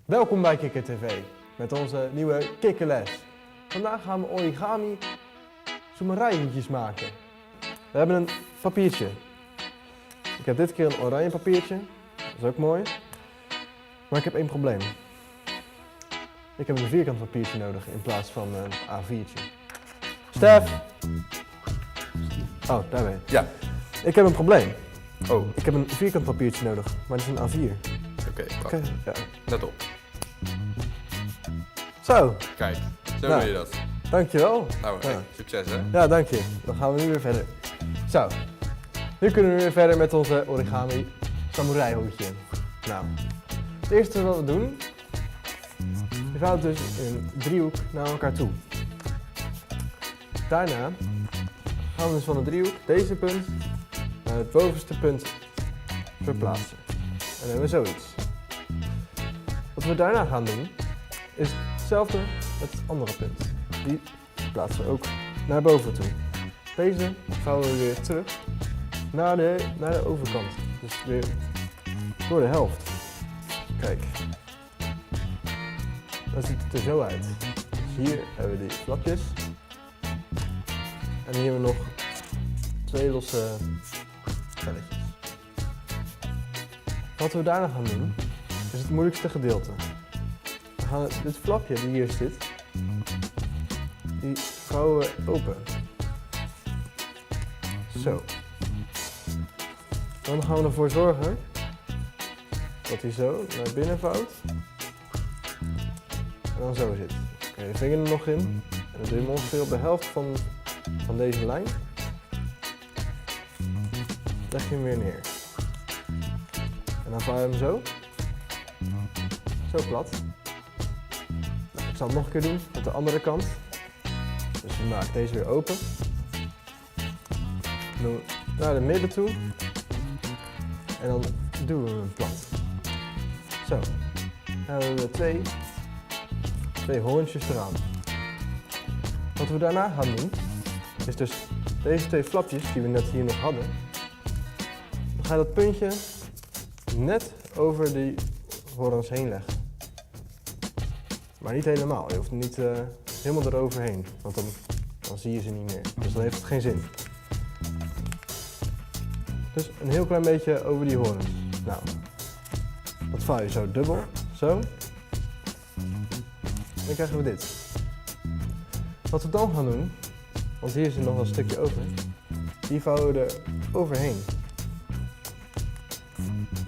Welkom bij Kikker TV met onze nieuwe kikkerles. Vandaag gaan we origami samurai-hoedjes maken. We hebben een papiertje. Ik heb dit keer een oranje papiertje, dat is ook mooi. Maar ik heb één probleem. Ik heb een vierkant papiertje nodig in plaats van een A4'tje. Stef! Oh, daar ben je. Ja. Ik heb een probleem. Oh, Ik heb een vierkant papiertje nodig, maar het is een A4. oké. Oké, ja. Let op. Zo, Kijk, zo Nou. doe je dat. dankjewel. Nou, Ja. echt succes hè. Ja, dank je. Dan gaan we nu weer verder. Zo, nu kunnen we weer verder met onze origami samurai hoedje. Nou, het eerste wat we doen, je vouwt dus in een driehoek naar elkaar toe. Daarna gaan we dus van de driehoek deze punt naar het bovenste punt verplaatsen. En dan hebben we zoiets. Wat we daarna gaan doen, is hetzelfde met het andere punt. Die plaatsen we ook naar boven toe. Deze vouwen we weer terug naar de overkant. Dus weer door de helft. Kijk. Dan ziet het er zo uit. Dus hier hebben we die flapjes. En hier hebben we nog twee losse velletjes. Wat we daarna gaan doen, is het moeilijkste gedeelte. We gaan dit flapje die hier zit, die vouwen we open. Zo. Dan gaan we ervoor zorgen dat hij zo naar binnen vouwt. En dan zo zit. Oké, je vinger er nog in. En dan doe je hem ongeveer op de helft van deze lijn. Leg je hem weer neer. En dan vouw je hem zo. Zo plat. Nou, ik zal het nog een keer doen met de andere kant. Dus we maken deze weer open. Doen we naar de midden toe. En dan doen we hem plat. Zo. Dan hebben we twee hoorntjes eraan. Wat we daarna gaan doen, is dus deze twee flapjes die we net hier nog hadden. Dan ga je dat puntje net over die horens heen leggen. Maar niet helemaal, je hoeft er niet helemaal eroverheen, want dan zie je ze niet meer. Dus dan heeft het geen zin. Dus een heel klein beetje over die horens. Nou, dat vouw je zo dubbel, zo. En dan krijgen we dit. Wat we dan gaan doen, want hier is er nog wel een stukje over, die vouwen we er overheen.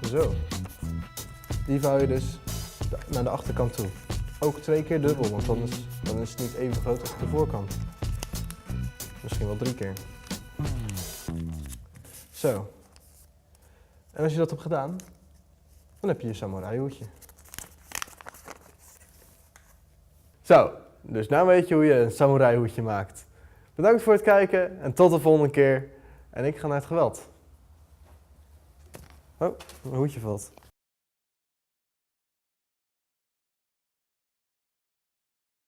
Zo. Die vouw je dus naar de achterkant toe. Ook 2 keer dubbel, want dan is het niet even groot als de voorkant. Misschien wel 3 keer. Zo. En als je dat hebt gedaan, dan heb je je samurai hoedje. Zo, dus nou weet je hoe je een samurai hoedje maakt. Bedankt voor het kijken en tot de volgende keer. En ik ga naar het geweld. Oh, mijn hoedje valt.